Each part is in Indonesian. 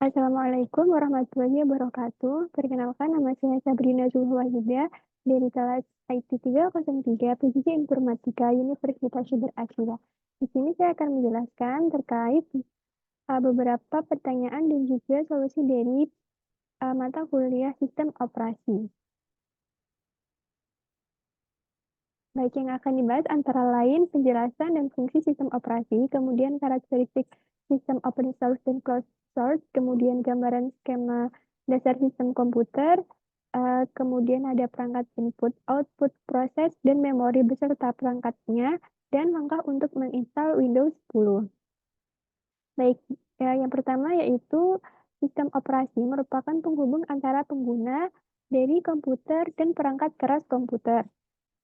Assalamualaikum warahmatullahi wabarakatuh. Perkenalkan, nama saya Sabrina Zulhuwahidah dari kelas IT 303 PJJ Informatika Universitas Sumber Asia. Di sini saya akan menjelaskan terkait beberapa pertanyaan dan juga solusi dari mata kuliah sistem operasi. Baik, yang akan dibahas antara lain penjelasan dan fungsi sistem operasi, kemudian karakteristik sistem open source dan closed source, kemudian gambaran skema dasar sistem komputer, kemudian ada perangkat input, output, proses, dan memori beserta perangkatnya, dan langkah untuk menginstal Windows 10. Baik, yang pertama yaitu sistem operasi merupakan penghubung antara pengguna dari komputer dan perangkat keras komputer.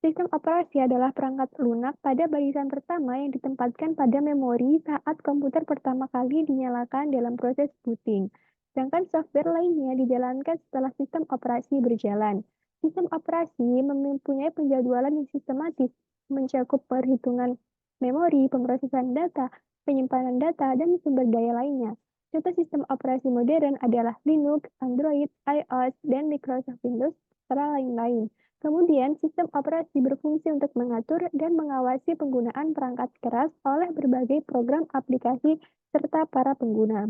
Sistem operasi adalah perangkat lunak pada barisan pertama yang ditempatkan pada memori saat komputer pertama kali dinyalakan dalam proses booting. Sedangkan software lainnya dijalankan setelah sistem operasi berjalan. Sistem operasi mempunyai penjadwalan yang sistematis, mencakup perhitungan memori, pemrosesan data, penyimpanan data, dan sumber daya lainnya. Contoh sistem operasi modern adalah Linux, Android, iOS, dan Microsoft Windows, serta lain-lain. Kemudian, sistem operasi berfungsi untuk mengatur dan mengawasi penggunaan perangkat keras oleh berbagai program aplikasi serta para pengguna.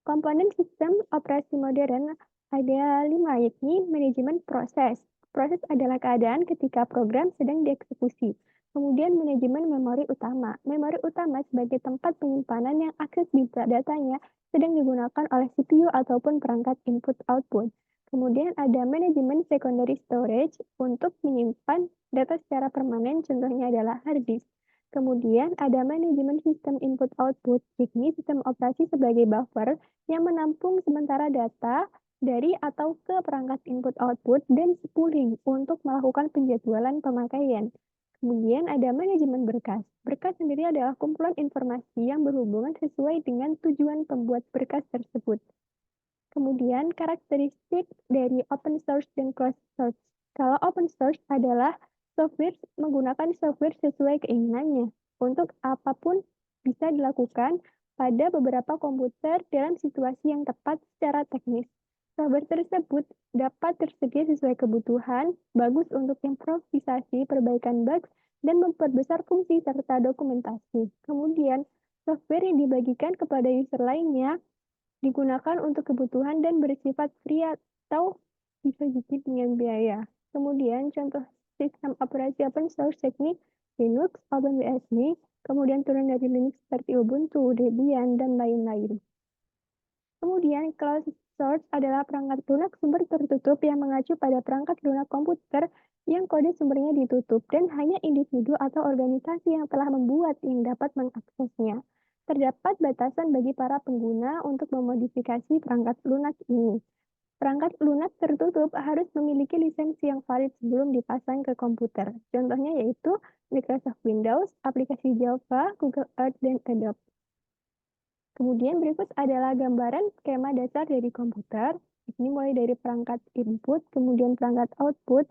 Komponen sistem operasi modern ada 5, yakni manajemen proses. Proses adalah keadaan ketika program sedang dieksekusi. Kemudian manajemen memori utama. Memori utama sebagai tempat penyimpanan yang akses datanya sedang digunakan oleh CPU ataupun perangkat input-output. Kemudian ada manajemen secondary storage untuk menyimpan data secara permanen, contohnya adalah hard disk. Kemudian ada manajemen sistem input-output, yakni sistem operasi sebagai buffer yang menampung sementara data dari atau ke perangkat input-output dan spooling untuk melakukan penjadwalan pemakaian. Kemudian ada manajemen berkas. Berkas sendiri adalah kumpulan informasi yang berhubungan sesuai dengan tujuan pembuat berkas tersebut. Kemudian karakteristik dari open source dan closed source. Kalau open source adalah software menggunakan software sesuai keinginannya. Untuk apapun bisa dilakukan pada beberapa komputer dalam situasi yang tepat secara teknis. Software tersebut dapat tersedia sesuai kebutuhan, bagus untuk improvisasi, perbaikan bugs, dan memperbesar fungsi serta dokumentasi. Kemudian, software yang dibagikan kepada user lainnya digunakan untuk kebutuhan dan bersifat free atau bisa juga dengan biaya. Kemudian contoh sistem operasi open source yakni Linux, OpenBSD, kemudian turun dari Linux seperti Ubuntu, Debian, dan lain-lain. Kemudian closed source adalah perangkat lunak sumber tertutup yang mengacu pada perangkat lunak komputer yang kode sumbernya ditutup dan hanya individu atau organisasi yang telah membuat yang dapat mengaksesnya. Terdapat batasan bagi para pengguna untuk memodifikasi perangkat lunak ini. Perangkat lunak tertutup harus memiliki lisensi yang valid sebelum dipasang ke komputer. Contohnya yaitu Microsoft Windows, aplikasi Java, Google Earth, dan Adobe. Kemudian berikut adalah gambaran skema dasar dari komputer. Ini mulai dari perangkat input, kemudian perangkat output,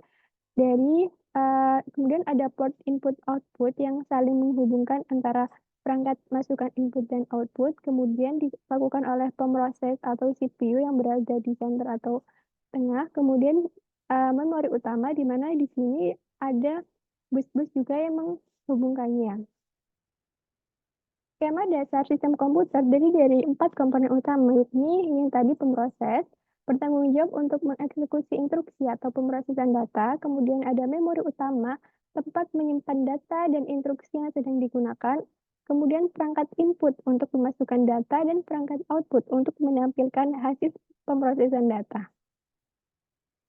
kemudian ada port input-output yang saling menghubungkan antara perangkat masukan input dan output, kemudian dilakukan oleh pemroses atau CPU yang berada di center atau tengah, kemudian memori utama di mana di sini ada bus-bus juga yang menghubungkannya. Skema dasar sistem komputer dari 4 komponen utama, yakni yang tadi pemroses, bertanggung jawab untuk mengeksekusi instruksi atau pemrosesan data, kemudian ada memori utama, tempat menyimpan data dan instruksi yang sedang digunakan, kemudian perangkat input untuk memasukkan data, dan perangkat output untuk menampilkan hasil pemrosesan data.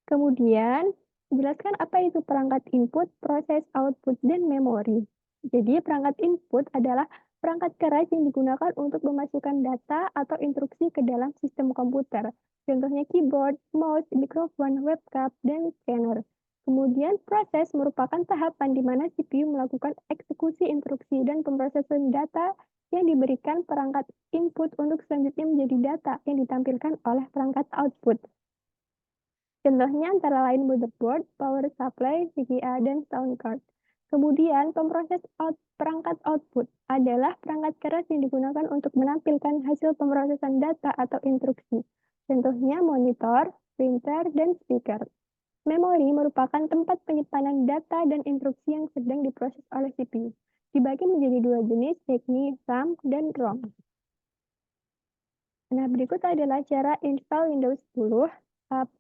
Kemudian, jelaskan apa itu perangkat input, proses, output, dan memori. Jadi, perangkat input adalah perangkat keras yang digunakan untuk memasukkan data atau instruksi ke dalam sistem komputer. Contohnya keyboard, mouse, mikrofon, webcam, dan scanner. Kemudian, proses merupakan tahapan di mana CPU melakukan eksekusi instruksi dan pemrosesan data yang diberikan perangkat input untuk selanjutnya menjadi data yang ditampilkan oleh perangkat output. Contohnya antara lain motherboard, power supply, VGA, dan sound card. Kemudian, perangkat output adalah perangkat keras yang digunakan untuk menampilkan hasil pemrosesan data atau instruksi. Contohnya monitor, printer, dan speaker. Memori merupakan tempat penyimpanan data dan instruksi yang sedang diproses oleh CPU. Dibagi menjadi dua jenis, yakni RAM dan ROM. Nah, berikut adalah cara install Windows 10.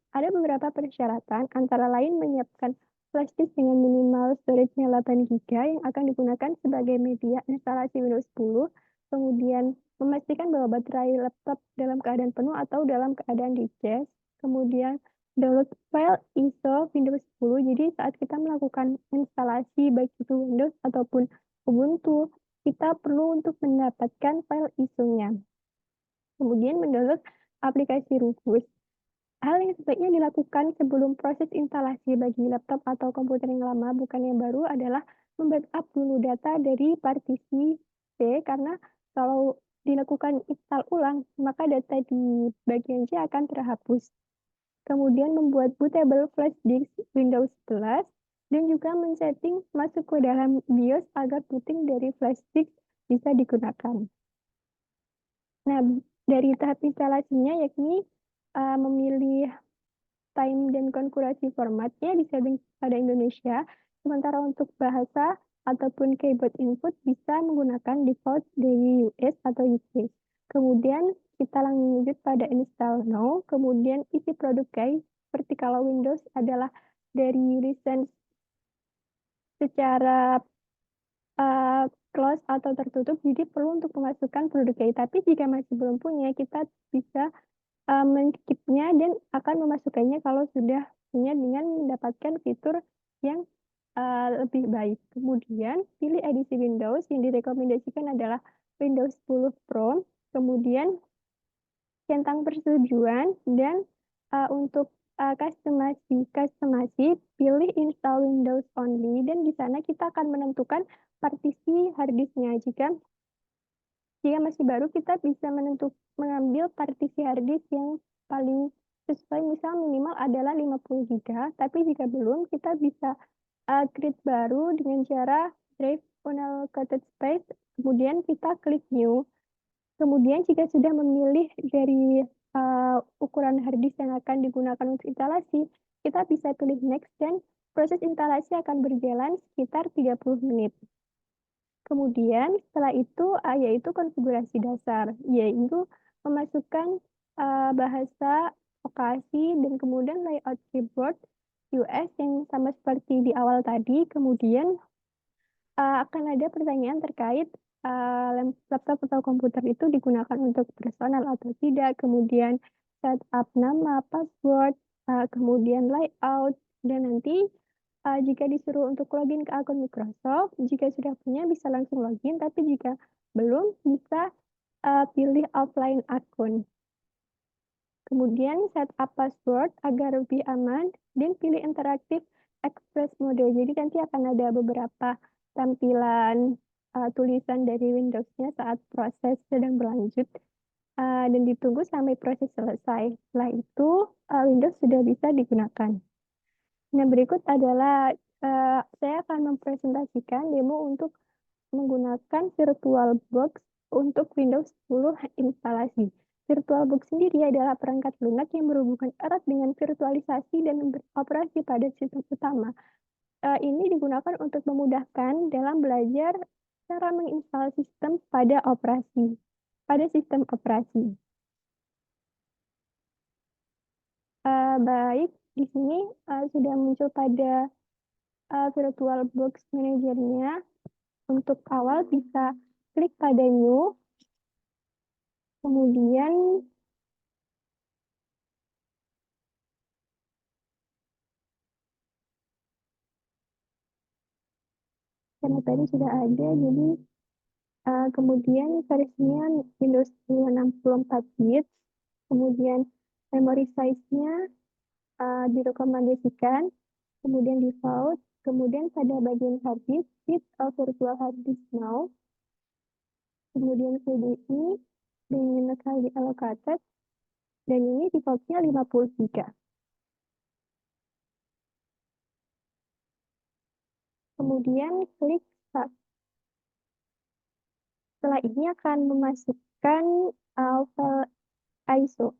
Ada beberapa persyaratan, antara lain menyiapkan flash disk dengan minimal storage-nya 8 GB yang akan digunakan sebagai media instalasi Windows 10. Kemudian memastikan bahwa baterai laptop dalam keadaan penuh atau dalam keadaan dicas. Kemudian download file ISO Windows 10. Jadi saat kita melakukan instalasi baik itu Windows ataupun Ubuntu, kita perlu untuk mendapatkan file ISO-nya. Kemudian mendownload aplikasi Rufus. Hal yang sebaiknya dilakukan sebelum proses instalasi bagi laptop atau komputer yang lama, bukan yang baru, adalah membackup dulu data dari partisi C, karena kalau dilakukan install ulang, maka data di bagian C akan terhapus. Kemudian membuat bootable flash disk Windows 11, dan juga men-setting masuk ke dalam BIOS agar booting dari flash disk bisa digunakan. Nah, dari tahap instalasinya yakni memilih time dan konfigurasi formatnya disetting pada Indonesia, sementara untuk bahasa ataupun keyboard input bisa menggunakan default dari US atau UK. Kemudian kita lanjut pada install now, kemudian isi produk guys, seperti kalau Windows adalah dari license secara close atau tertutup, jadi perlu untuk memasukkan produk guys. Tapi jika masih belum punya, kita bisa men-skip-nya dan akan memasukkannya kalau sudah punya dengan mendapatkan fitur yang lebih baik. Kemudian pilih edisi Windows, yang direkomendasikan adalah Windows 10 Pro. Kemudian centang persetujuan, dan untuk customasi pilih install Windows only, dan di sana kita akan menentukan partisi harddisknya. Jika masih baru, kita bisa mengambil partisi harddisk yang paling sesuai, misal minimal adalah 50 GB, tapi jika belum, kita bisa create baru dengan cara drive unallocated space, kemudian kita klik new. Kemudian jika sudah memilih dari ukuran harddisk yang akan digunakan untuk instalasi, kita bisa pilih next, dan proses instalasi akan berjalan sekitar 30 menit. Kemudian setelah itu yaitu konfigurasi dasar, yaitu memasukkan bahasa vokasi dan kemudian layout keyboard US yang sama seperti di awal tadi. Kemudian akan ada pertanyaan terkait laptop atau komputer itu digunakan untuk personal atau tidak, kemudian setup nama, password, kemudian layout, dan nanti jika disuruh untuk login ke akun Microsoft, jika sudah punya bisa langsung login, tapi jika belum bisa pilih offline akun. Kemudian setup password agar lebih aman, dan pilih interaktif express mode. Jadi nanti akan ada beberapa tampilan tulisan dari Windows-nya saat proses sedang berlanjut, dan ditunggu sampai proses selesai. Setelah itu Windows sudah bisa digunakan. Nah, berikut adalah saya akan mempresentasikan demo untuk menggunakan VirtualBox untuk Windows 10 instalasi. VirtualBox sendiri adalah perangkat lunak yang berhubungan erat dengan virtualisasi dan beroperasi pada sistem utama. Ini digunakan untuk memudahkan dalam belajar cara menginstal sistem pada sistem operasi. Baik, di sini sudah muncul pada VirtualBox Manager-nya. Untuk awal bisa klik pada New, kemudian karena tadi sudah ada, jadi kemudian versinya Windows 64 bit, kemudian memory size-nya direkomendasikan, kemudian default, kemudian pada bagian hard disk, fit virtual hard disk now, kemudian VDI dengan locally allocated, dan ini defaultnya 50 GB. Kemudian klik Start. Setelah ini akan memasukkan file ISO.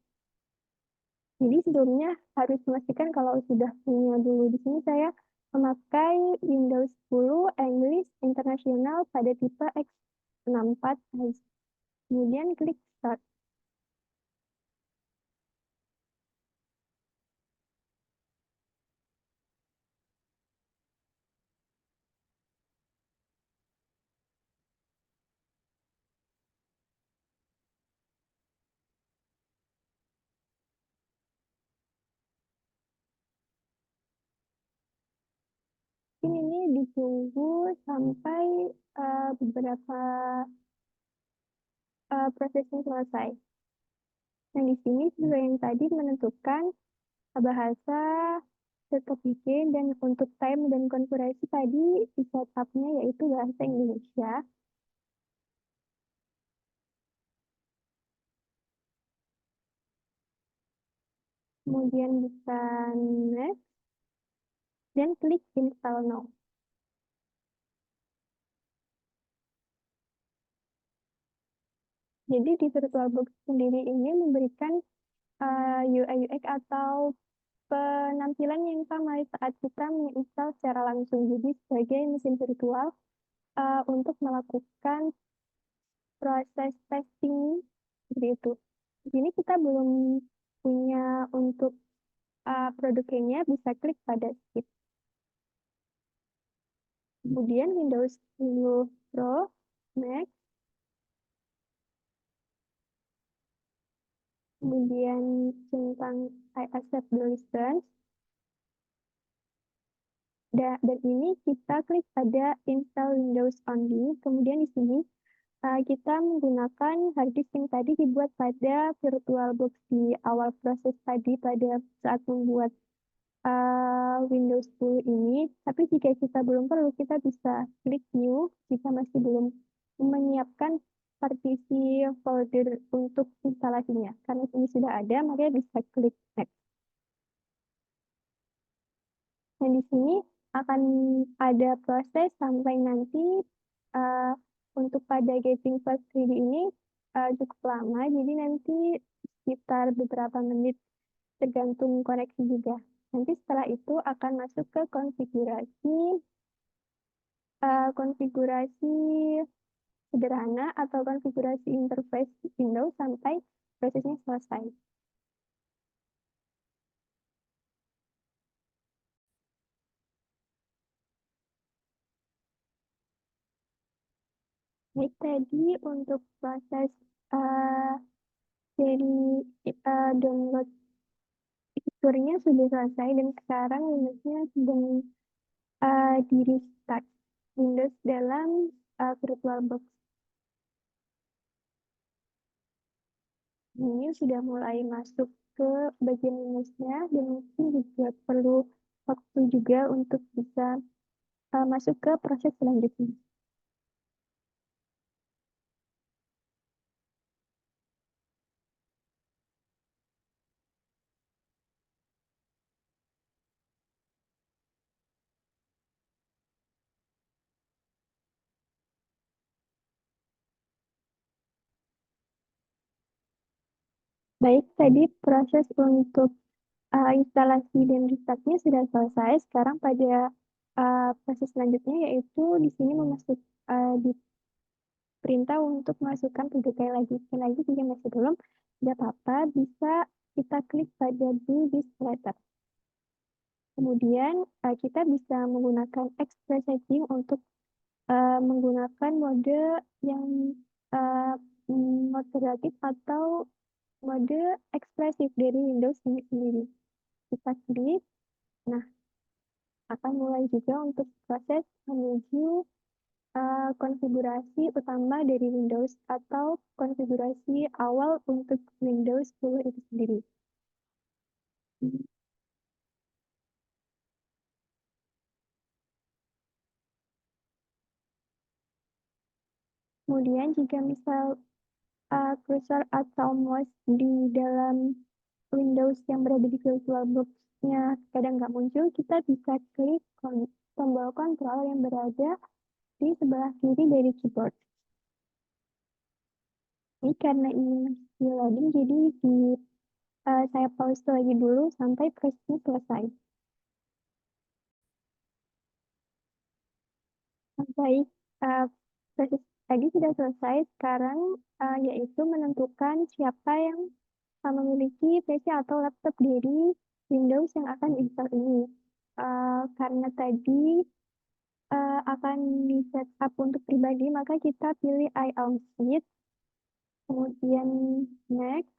Jadi sebelumnya harus memastikan kalau sudah punya dulu. Di sini saya memakai Windows 10 English International pada tipe X64. Kemudian klik Start. Ini ditunggu sampai beberapa prosesnya selesai. Nah, di sini juga yang tadi menentukan bahasa tetap bikin dan untuk time dan konfigurasi tadi di setupnya yaitu bahasa Indonesia. Kemudian bisa next dan klik install now. Jadi di VirtualBox sendiri ini memberikan UI UX atau penampilan yang sama saat kita menginstal secara langsung. Jadi sebagai mesin virtual untuk melakukan proses testing seperti itu. Di sini kita belum punya untuk produknya, bisa klik pada skip. Kemudian Windows 10 Pro, Mac, kemudian centang I accept the license, dan ini kita klik pada install Windows only. Kemudian di sini kita menggunakan hard disk yang tadi dibuat pada VirtualBox di awal proses tadi pada saat membuat Windows 10 ini. Tapi jika kita belum perlu, kita bisa klik New jika masih belum menyiapkan partisi folder untuk instalasinya. Karena ini sudah ada, maka bisa klik Next. Dan di sini akan ada proses sampai nanti uh, untuk pada Getting Fast 3D ini cukup lama, jadi nanti sekitar beberapa menit tergantung koneksi juga. Nanti setelah itu akan masuk ke konfigurasi sederhana atau konfigurasi interface Windows sampai prosesnya selesai. Baik, tadi untuk proses uh, dari download fiturnya sudah selesai dan sekarang Windowsnya sedang di restart Windows dalam VirtualBox. Ini sudah mulai masuk ke bagian Windowsnya dan mungkin juga perlu waktu juga untuk bisa masuk ke proses selanjutnya. Baik, tadi proses untuk instalasi dan restartnya sudah selesai. Sekarang pada proses selanjutnya yaitu di sini diperintah untuk masukkan PGP lagi. Sekali lagi jika masih belum, tidak apa-apa, bisa kita klik pada Do This Later. Kemudian kita bisa menggunakan Express Setting untuk menggunakan mode yang uh, moderatif atau mode ekspresif dari Windows sendiri. Kita klik, nah akan mulai juga untuk proses menuju konfigurasi utama dari Windows atau konfigurasi awal untuk Windows 10 itu sendiri. Kemudian jika misal cursor atau mouse di dalam Windows yang berada di VirtualBox-nya kadang nggak muncul, kita bisa klik tombol kontrol yang berada di sebelah kiri dari keyboard. Ini karena ini masih loading, jadi saya pause lagi dulu sampai prosesnya selesai. Baik, proses tadi sudah selesai. Sekarang yaitu menentukan siapa yang memiliki PC atau laptop dari Windows yang akan install ini. Karena tadi akan di setup untuk pribadi, maka kita pilih I own it, kemudian next,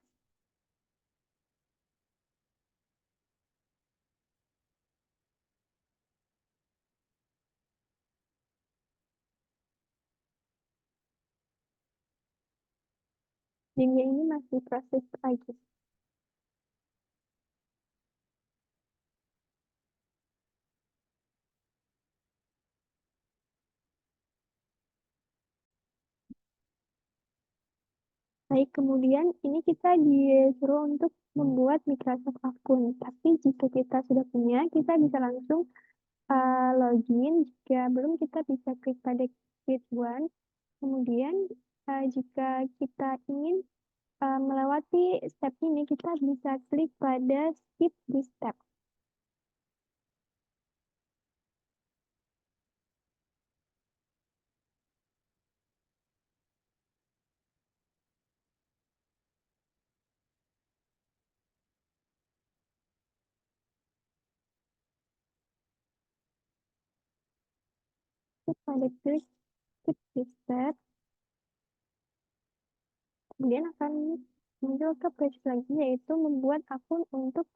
dan dia ini masih proses lagi. Baik, kemudian ini kita disuruh untuk membuat Microsoft akun. Tapi jika kita sudah punya, kita bisa langsung login. Jika belum, kita bisa klik pada Create One. Kemudian, jika kita ingin melewati step ini, kita bisa klik pada Skip this step. Klik pada klik Skip this step. Kemudian akan muncul ke page lagi, yaitu membuat akun untuk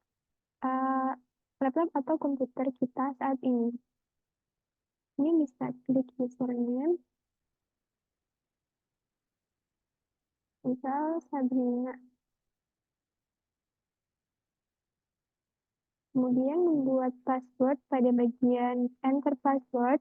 uh, laptop atau komputer kita saat ini. Ini bisa klik username, misal Sabrina. Kemudian membuat password pada bagian enter password.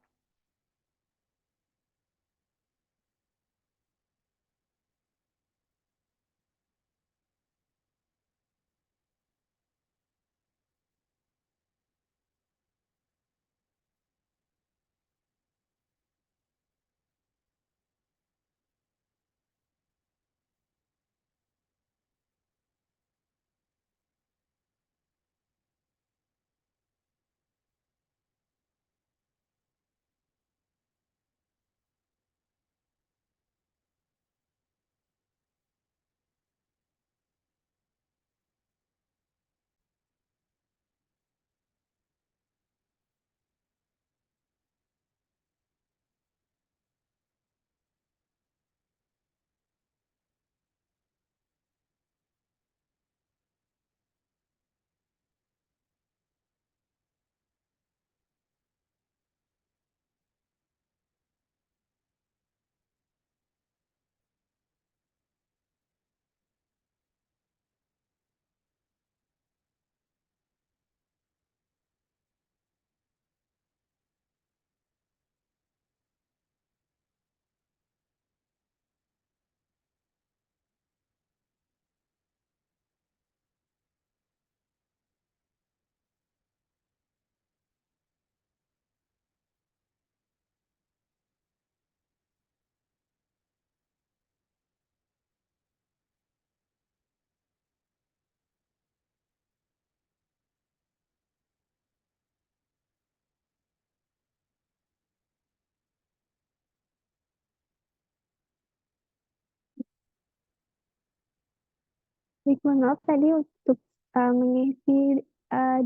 Klik maaf tadi untuk mengisi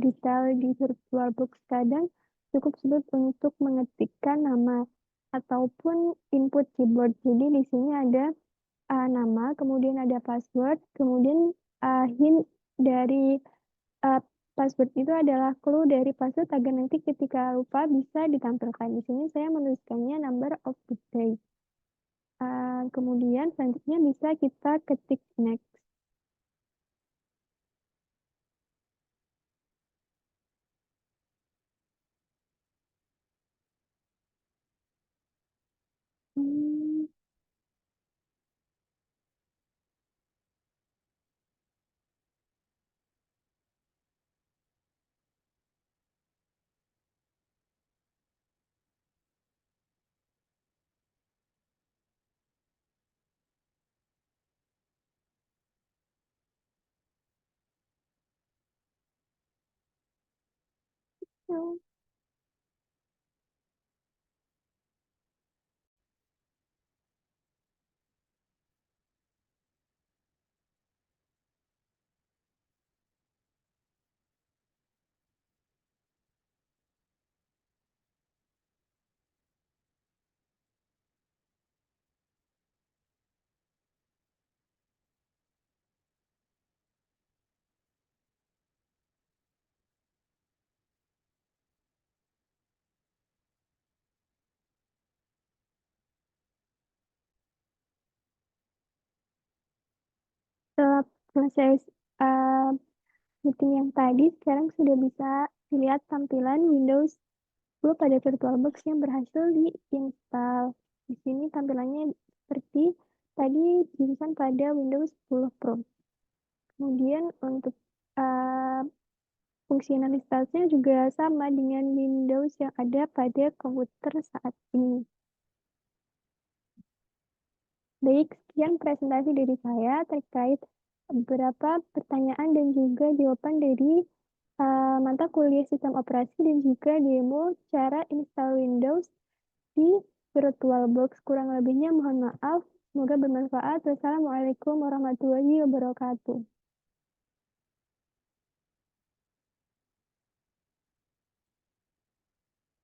detail di VirtualBox kadang cukup sulit untuk mengetikkan nama ataupun input keyboard. Jadi di sini ada nama, kemudian ada password, kemudian hint dari uh, password itu adalah clue dari password agar nanti ketika lupa bisa ditampilkan. Di sini saya menuliskannya number of the day. Kemudian selanjutnya bisa kita ketik next. Hmm, Hmm. Setelah selesai uh, meeting yang tadi, sekarang sudah bisa dilihat tampilan Windows 10 pada VirtualBox yang berhasil diinstal. Di sini tampilannya seperti tadi dipesan pada Windows 10 Pro. Kemudian untuk uh, fungsionalitasnya juga sama dengan Windows yang ada pada komputer saat ini. Baik, sekian presentasi dari saya terkait beberapa pertanyaan dan juga jawaban dari mata kuliah sistem operasi dan juga demo cara install Windows di VirtualBox. Kurang lebihnya mohon maaf. Semoga bermanfaat. Wassalamualaikum warahmatullahi wabarakatuh.